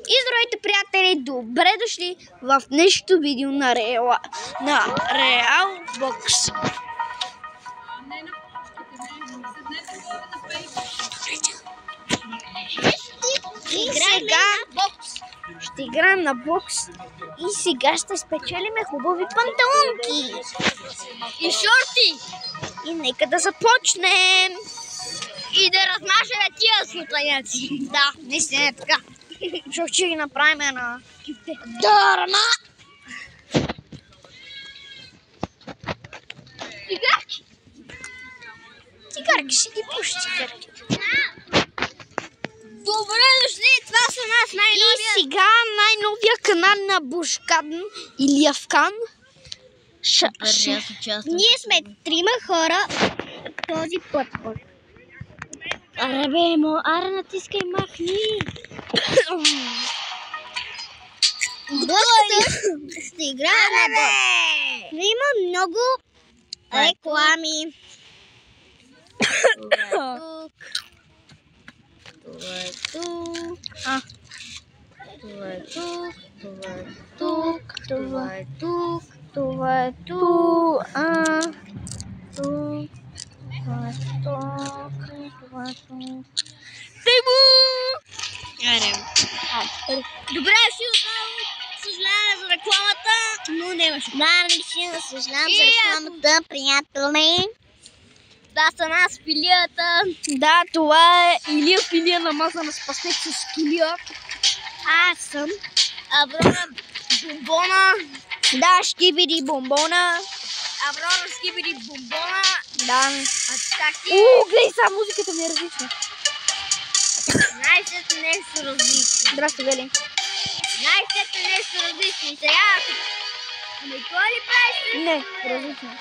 И здравейте, приятели, добре дошли в днешното видео на Realbox. И сега ще играем на бокс и сега ще спечелиме хубави панталонки и шорти. И нека да започнем. И да размажем тия сутаняци. Да, наистина е така. Защото ще ги направим на кифте. Дърма! Цигарки! Цигарки, ще ги пуши цигарки. Добре дошли, това са нас най-новия. И сега най-новия канал на Бушкан или Авкан. Ние сме 3 хора този път. Аре бе, аре натискай, махни. Ще играем на бокс. Но има много реклами. Това е тук. Това е тук. Това е тук. Това е тук. Това е тук. Тук. Това е тук. Това е тук. Добре, ще отново съжаляваме за рекламата, но нямаше. Да, наистина съжалявам за рекламата, приятели. Да, са нас филията. Да, това е Илия филия намазана с пастет с килия. Аз съм Аврора Бомбона. Да, Шкибиди Бомбона. Аврора Скибиди Бомбона. Да. Атаки. Гледай сега, музиката ми е различна. Най-сетне нещо различно. Здрасти, Вели. Най-сетне нещо различно. Сега, ами кой ли правиш? Не, различно.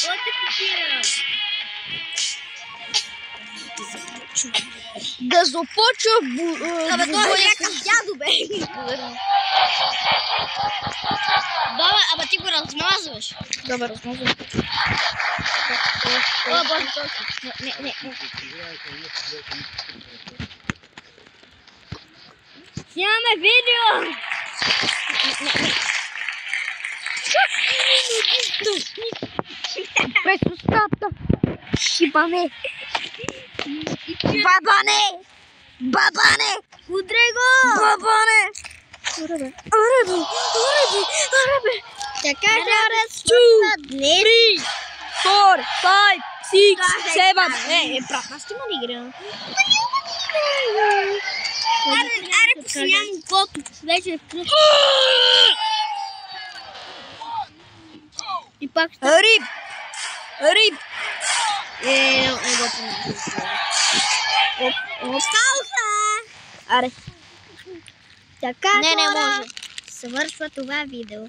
Кой те копира? Да започва Абе, той е някакъв дядо, бе. Баба, ама ти го размазваш. Добре, размазвам. О, боже, точно. Не. Снимаме видео! През устата. Шибане. Бабане. Удрай го! Бабане. Арабе. Така хора, 3, 4, 5, 6, 7. Брат, аз ти ма не игра. аре, ако си нямам колко, вече е кръв. И пак ще... Риб. Не го помня. Осталха. Аре. Така Не може. свършва това видео.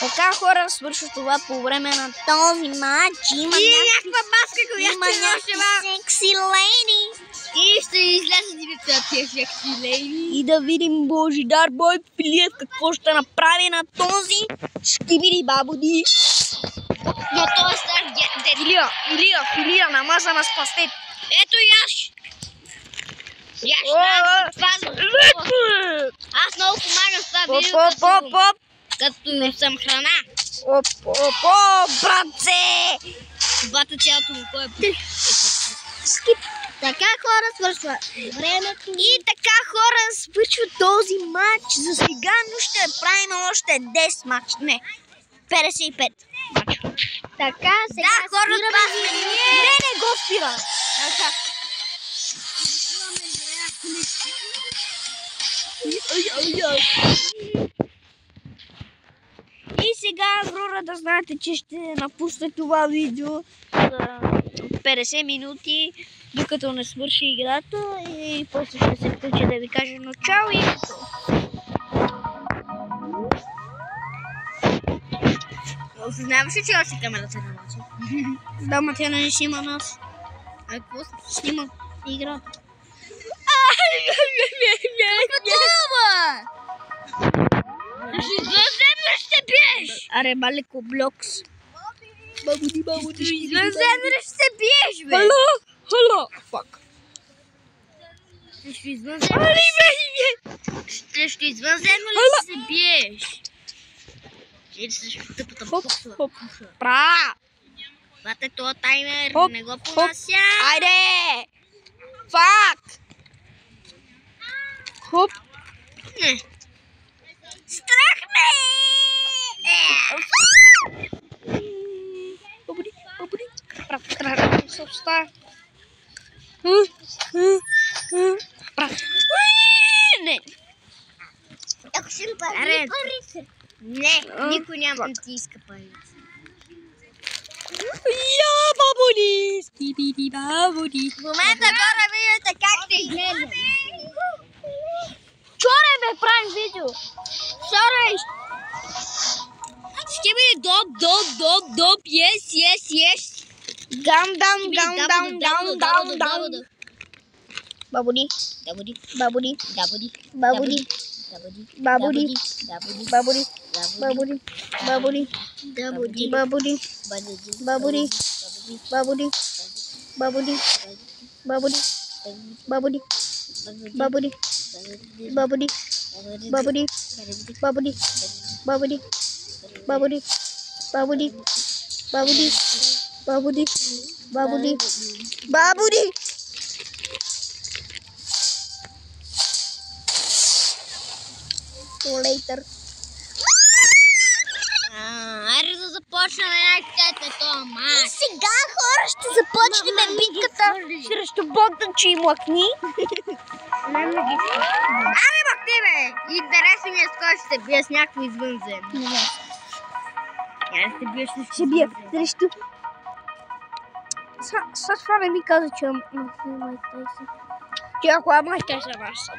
Така хора свършва това по време на този матч. Има някаква маска, която има някакви секси лейди. И ще излязат и деца тия секси лейди. И да видим Божидар Бой Филиев какво ще направи на този Шкибиди Бабуди. Но той е стар дед. Филия намазана с пастет. Ето яш! Яш аз много помагам с това видео, като съм храна. Братце! Бата цялото му кой е Скип. Така хора свършва времето. И така хора свършва този матч. За сега, но ще правим още 10 матч. Не, 55 матч. Така сега хора, спираме ние. Не го спира. И сега, Аврора, да знаете, че ще напусне това видео за 50 минути, докато не свърши играта и после ще се включи да ви кажа но чао и Осъзнаваш ли, че още камерата не работи? да, ма тя не снима нас. А какво Снима играта. Извънземно ще биеш! Аре, малко блокс. Извънземно ще биеш, бе! Ало? Хало! Фак! Срещу извънземно ли се биеш? Или срещу тъпата букса? Хоп! Пра! Бате, това таймер, Хоп, не го хоп. понася. Айде! Фак! Хоп! Не. Страх ме! Бабуди, бабуди. Трябва да се обстая. Не. Ако ще ми парите. Не, никой няма да ти иска парите. Я, бабуди! Скибиди, бабуди. В момента хора виждате как ще изглежда. Чоре ме правим видео. Чоре! Скибиди доп, yes. Гам, дам. Бабуди, Дабуди, бабуди, дабуди, бабуди, дабуди, бабуди, дабуди, бабуди, дабуди, бабуди, дабуди, бабуди, бабуди, бабуди, бабуди, бабуди, бабуди, бабуди, бабуди, бабуди, бабуди, бабуди, бабуди, бабуди, бабуди, бабуди, бабуди, бабуди. Later. Айде да започнем най-кете това мач. Сега хора ще започнем битката срещу Богданчо и Млъкни. Абе махни бе! Интересно ми е с кой ще се бие с някакво извънземно. Я да се биеш с Ще бия срещу... Сега това не ми каза, че Майк Тайсън. Че ако е Майк Тайсън, аз съм.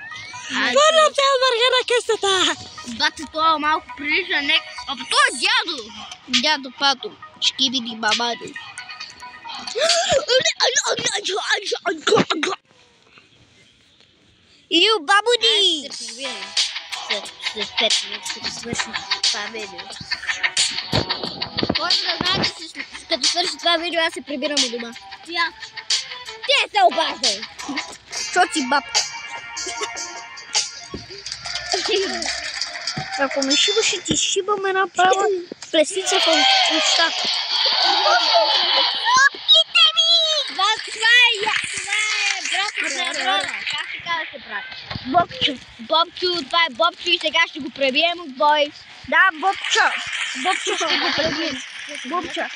Първо се върга на къстата! Бате, това малко прилича не... Абе, той е дядо! Дядо Пато, шкибиди бабади. Иу, бабуди! Ще се прибирам. След 5 минути ще свършим това видео. Може да знаете, че като свърши това видео, аз се прибирам у дома. Ти се обаждай! Чоци баб. Ако ме шибаш, ще ти шибам една права плесица в уста. Опите ми! Това е брат на Брона. Как се казваше брат? Бобчо. Бобчо, това е Бобчо и сега ще го пребием от бой. Да, Бобчо. Бобчо ще го пребием. Бобча.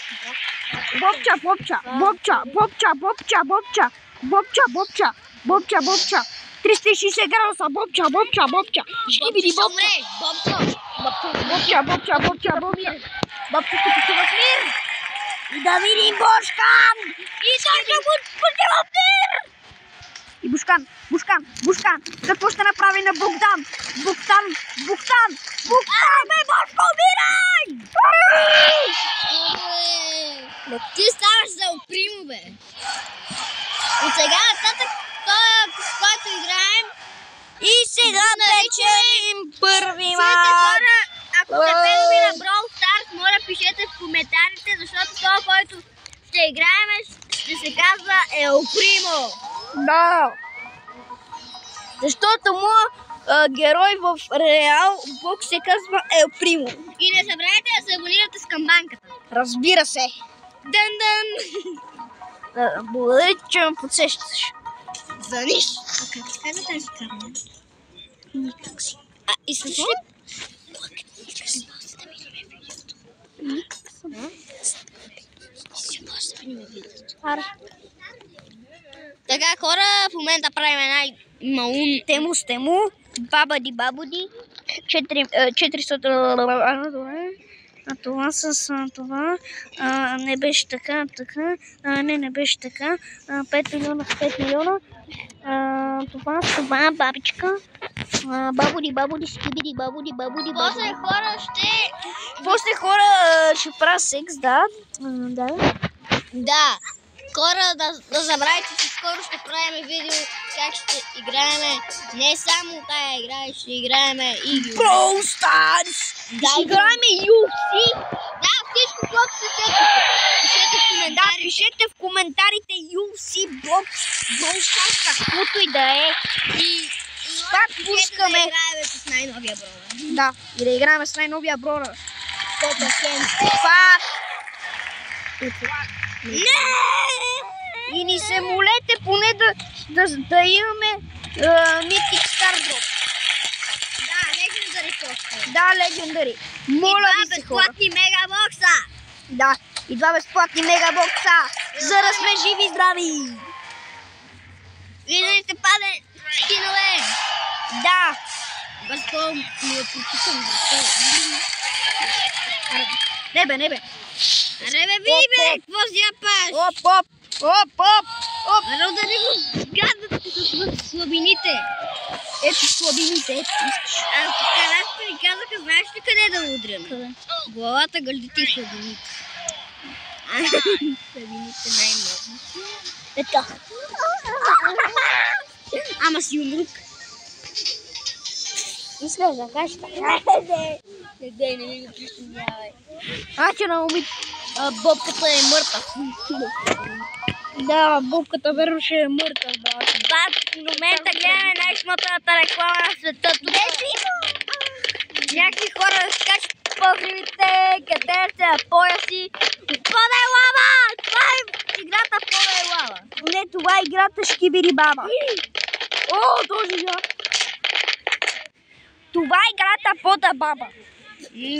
Бобча, бобча, бобча, бобча, бобча, бобча, бобча, бобча, бобча, бобча. 360 градуса, бобча, бобча, бобча. Шкибиди бобча. Бобча, бобча, бобча, бобча. Бобча, ще почува в мир. И да видим Бушкан. И да го почува в мир. И Бушкан. Какво ще направи на Богдан? Богдан. Бе, Бошко, умирай! Ти ставаш за опримо, бе. От сега нататък, той с който играем, И сега печелим първи силите мач. хора, ако сте фенове на Brawl Stars, моля пишете в коментарите, защото това, който ще играем, ще се казва Ел Примо. Да. Защото моят герой в Реал Бог се казва Ел Примо. И не забравяйте да се абонирате с камбанката. Разбира се. Дън! Благодаря, че ме подсещаш. За нищо. Как се казва тази камера? Никак си. И с ли? Така, хора, в момента правим най-маун. Тему, бабуди, 400... А това с това не беше така, не беше така, 5 милиона, това бабичка, бабуди, скибиди, бабуди. После хора ще... После хора ще правя секс, да. Да, хора, да забравяйте, че скоро ще правим видео как ще играем не само тая игра, ще играем и Brawl Stars! Да, Ще играем UFC! Да, всичко, което се сетите. Пишете в коментарите. Да, пишете в коментарите UFC Box, Brawl Stars, каквото и да е. И пак пускаме. Да играем с най-новия броля. Да, и да играем с най-новия броля. Пак. Не! И ни се молете поне да имаме Mythic Star Drop. Да, легендари просто. Да, легендари. Моля ви се, хора. Безплатни мегабокса. Да, и два безплатни мегабокса, за да сме живи и здрави. И да не се паде скинове. Да. Баско му е припитам. Не бе. Аре бе, ви бе, какво зяпаш? Оп. Аре удари го гадът с слабините. Ето слабините, ето. Аз карашка ни казаха, знаеш ли къде да удрям? Къде? Главата, гърдите и слабините. Слабините най-много. Ето. Ама си умрук. Искаш да кажеш така? Не ми го присъединявай. Че на убит. Бобката е мъртъв. Да, бобката верно ще е мъртъв, да. Бат, в момента гледаме най-шмотната реклама на света. Някакви хора да скачат по-гривите, къде се пояси. Подай лава! Това е играта Подай лава. Не, това е играта Шкибири Баба. О, този я. Това е играта Подай Баба.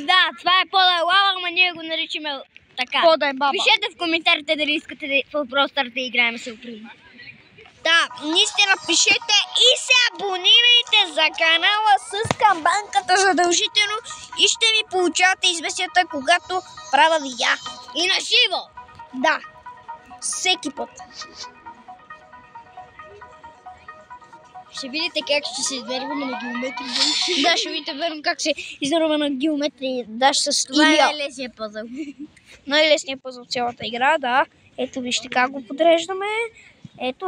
Да, това е Подай лава, ама ние го наричаме така. Подай Баба. Пишете в коментарите дали искате в Brawl Stars да играем се оприм. Да, наистина пишете и се абонирайте за канала с камбанката задължително и ще ми получавате известията, когато правя видеа. И на живо! Да, всеки път. Ще видите как ще се измерваме на геометрия. Да, ще видите верно как се измерва на геометрия. Даже с Това е Илия. най-лесният пъзъл. Най-лесният пъзъл в цялата игра, да. Ето вижте как го подреждаме. Ето,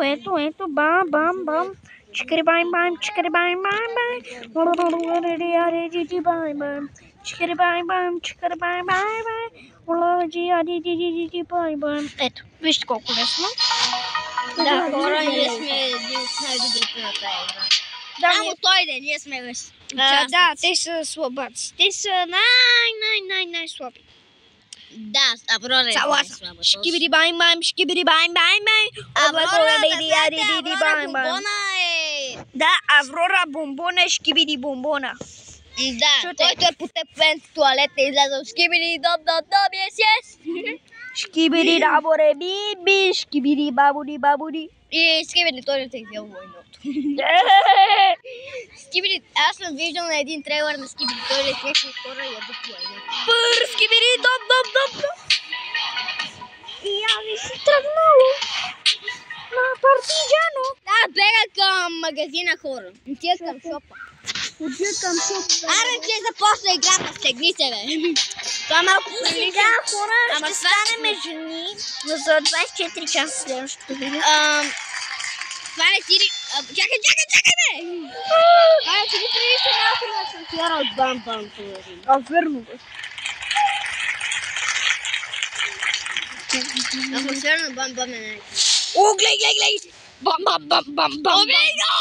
бам. Чикари бам, чикари бам. Чикари бам. Ето, вижте колко лесно. Да, хора, ние сме един от най-добрите на тази игра. Да, Само той да, ние сме участници. да, те са слабаци. Те са най-слаби. Да, Аврора е най-слаба. Шкибири бам, шкибири бам. Аврора Бомбона е... Да, Аврора Бомбона е Шкибири Бомбона. Да, който е потъпен в туалета и излязъл Шкибири дом, yes. Шкибири раборе биби, шкибири бабури. И Скибири той е взел войното. Скибири, аз съм виждал на един трейлър на Скибири той е някакви хора ядат война. Скибири дом. И ви си тръгнало на партиджано. Да, бега към магазина хора. Отида към шопа. Аре, че започна играта, стегни се, бе. Това малко сега, хора, Ама ще станем жени за 24 часа следващото видео. Това не ти... Чакай, бе! Това не ти ли прилича малко на шампиона от Бам-Бам, Верно, бе. Атмосфера на Бам-Бам е най-добре. О, глей! Бам! Убей го!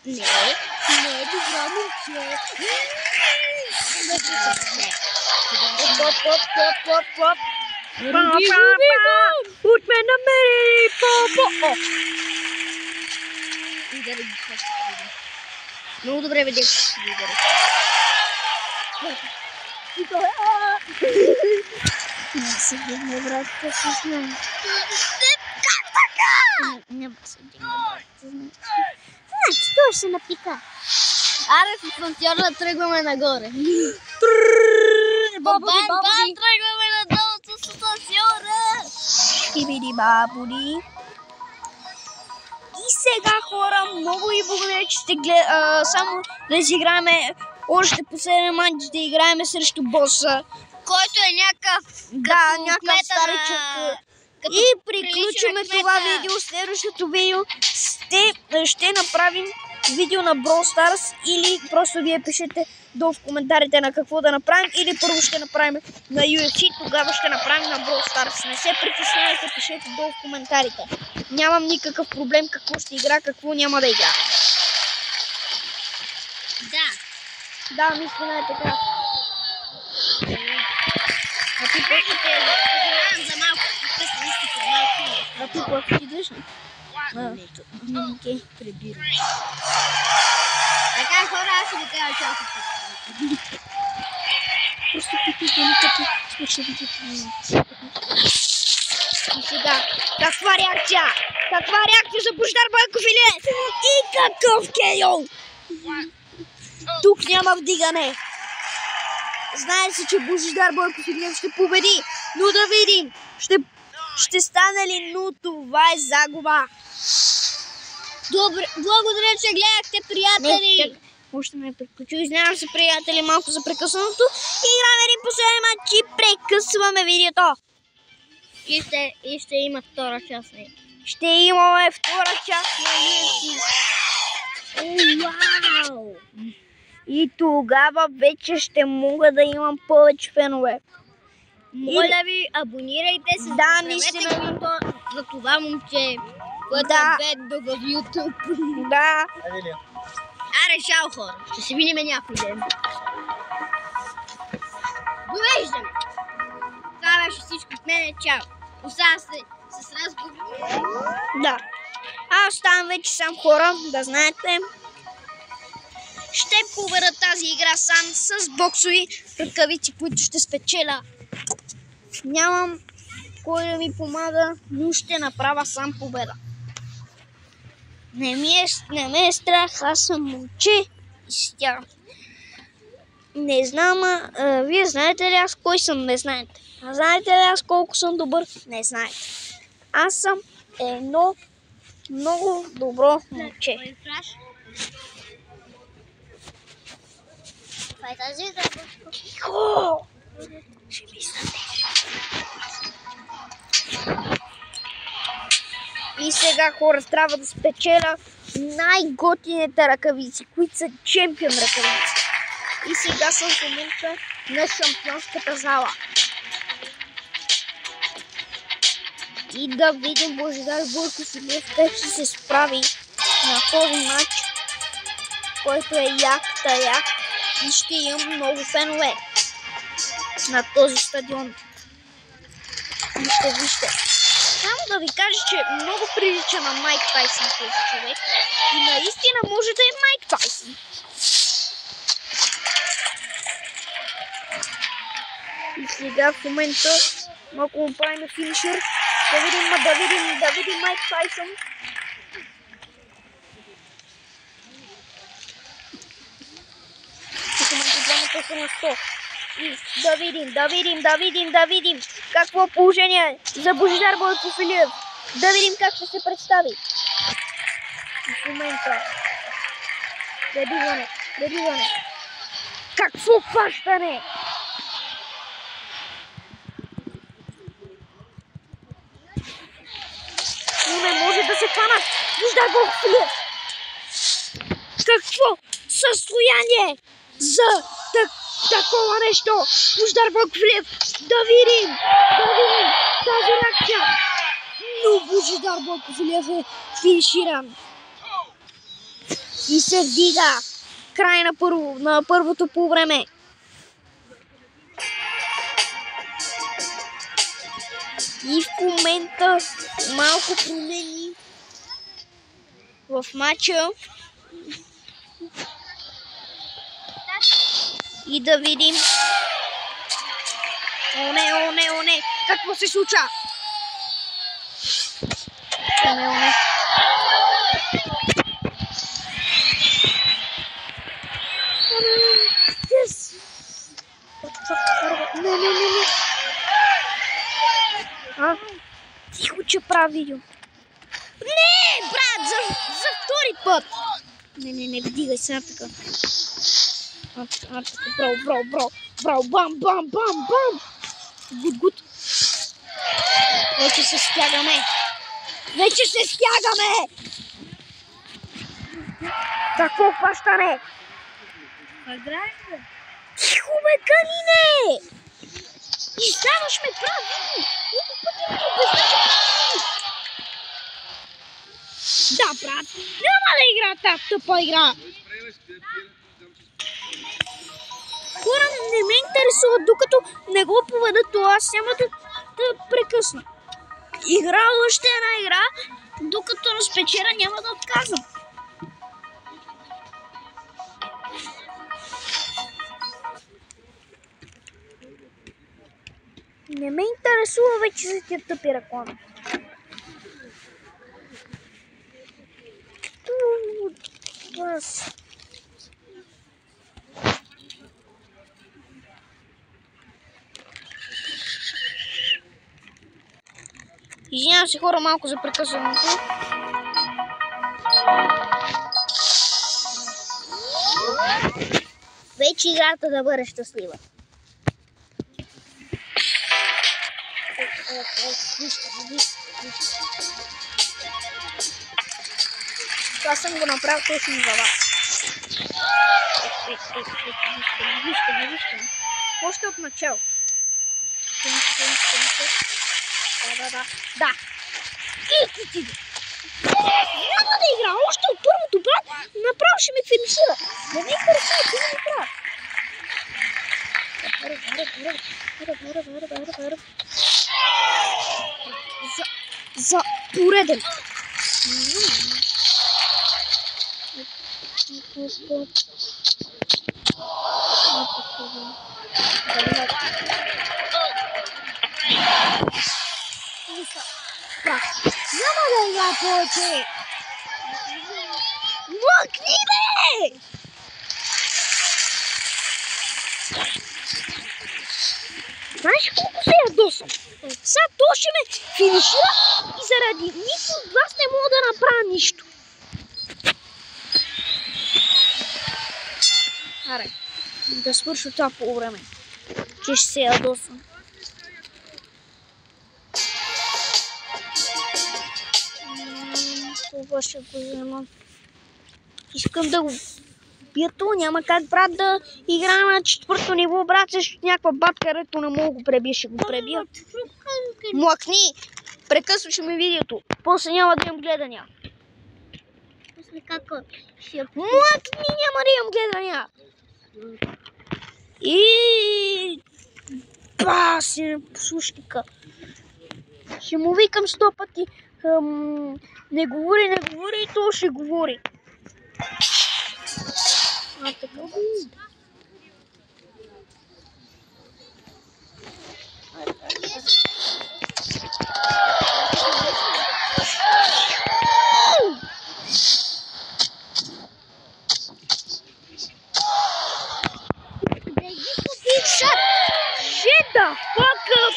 Не е добро момче. От мен намери по. Удари ги къщата, видим. Много добре видях, че си удари. Не се дигна, брат, да се знае. Как така? Няма да се дигна, брат, да знае. Значи, той ще напика. Аре, с асансьора тръгваме нагоре. Бам, тръгваме надолу с асансьора. Скибиди бабуди. И сега, хора, много ви благодаря, че сте само да изиграем още последен матч, да играем срещу боса. Който е някакъв... Да, някакъв старичък. И приключваме това видео. Следващото видео ще направим видео на Brawl Stars или просто вие пишете долу в коментарите на какво да направим, или първо ще направим на UFC, тогава ще направим на Brawl Stars. Не се притеснявайте, пишете долу в коментарите. Нямам никакъв проблем какво ще игра, какво няма да игра. Да, наистина е така. а ти просто те познавам за малко късностите, малко. А ти какво ти идваш ли? Окей, прибирам. Така хора, аз ще ви кажа чао. Просто питайте като свърши видеото. И сега, каква реакция? Каква реакция за Божидар Бойков или? И какъв KO! Тук няма вдигане. Знае се, че Божидар Бойков или ще победи, но да видим. Ще стане ли, но това е загуба. Добре, благодаря, че гледахте, приятели. Още не е приключил. Извинявам се, приятели, малко за прекъсването. Играме един последен матч и прекъсваме видеото. И ще има втора част. Ще имаме втора част на UFC. Вау! И тогава вече ще мога да имам повече фенове. Моля ви, абонирайте се, Да, наистина. за това момче, което Да. е бедно в YouTube. Да. Аре, чао хора, ще се видим някой ден. Довеждаме! Това беше всичко от мене, чао. Оставам се с разговор. Да. Аз оставам вече сам, хора, да знаете. Ще победа тази игра сам с боксови ръкавици, които ще спечеля. Нямам кой да ми помага, но ще направя сам победа. Не ме е страх, аз съм момче и стягам. Не знам, вие знаете ли аз кой съм? Не знаете. А знаете ли аз колко съм добър? Не знаете. Аз съм едно много добро момче. Това е тази игра. Тихо! Ще мислите. И сега, хора, трябва да спечеля най-готините ръкавици, които са чемпион ръкавици. И сега съм в момента на шампионската зала. И да видим Божидар Бойков Илиев как ще се справи на този матч, който е як. И ще имам много фенове на този стадион. Вижте. Само да ви кажа, че много прилича на Майк Тайсън този човек. И наистина може да е Майк Тайсън. И сега в момента малко му правим финишър. Да видим Майк Тайсън. В момента двамата са на 100. И да видим какво положение за Божидар Бойков Илиев. Да видим как ще се представи. В момента. Пребиване. Какво хващане? Но не може да се хванат. Божидар Бойков Илиев. Какво състояние за такова нещо? Божидар Бойков Илиев. Да видим тази реакция. Но Божидар Бойков Илиев е финиширан. И се вдига. Край на първото по време. И в момента малко промени в матча. И да видим. О не. Какво се случва? О не. Yes. Не. Тихо, че правя видео. Не, брат, за втори път. Не, вдигай сега така. Браво, бам. Гуд. Вече се стягаме. Вече се стягаме! Какво хващане? Играеш, бе? Тихо, бе, Канине! Издаваш ме прави! Колко пъти ми обясня, да, брат, няма да игра тази тъпа игра. Хора, не ме интересува, докато не го поведа това, аз няма да прекъсна. Игра още една игра, докато не спечеля, няма да отказвам. Не ме интересува вече за тия тъпи реклами. Извинявам се, хора, малко за прекъсването. Вече играта да бъде щастлива. Това съм го направил точно за вас. Вижте. Още от начало. Да. И няма да игра. Още от първото, брат, направо ще ме финишира. Не ме интересува, ти не игра. За пореден. Няма да игра повече. Мъкни, бе! Знаеш колко се ядосам? Сега то ще ме финишира и заради никой от вас не мога да направя нищо. Аре, да свърша това по време, че ще се ядосам. Това ще го взема. Искам да го бията, няма как, брат, да игра на 4-то ниво, брат, също някаква бабка, където не мога го пребия, ще го пребия. Млъкни! Прекъсваш ми видеото, после няма да имам гледания. Млъкни, няма да имам гледания. И... си ме послушника. Ще му викам 100 пъти. Не говори и то ще говори. Така. Shut the fuck up!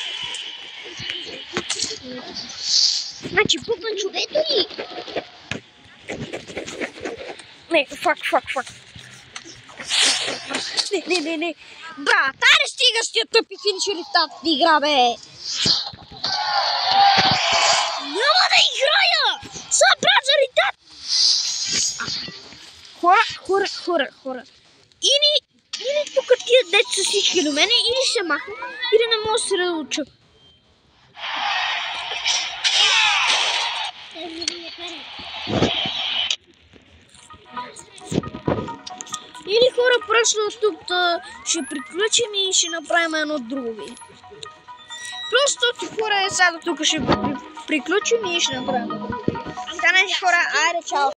Значи пукнат човето ли? Не, фак. Не. Брат, аре стига с тия тъпи финишери в тази игра, бе! Няма да играя! Са, брат, заради тази... Хора. Или тук тия деца са всички до мене, или се махна, или не мога да се разлуча. Или хора, просто тук ще приключим и ще направим едно друго видео. Просто хора, сега тук ще приключим и ще направим едно друго видео. Така, хора, айде, чао!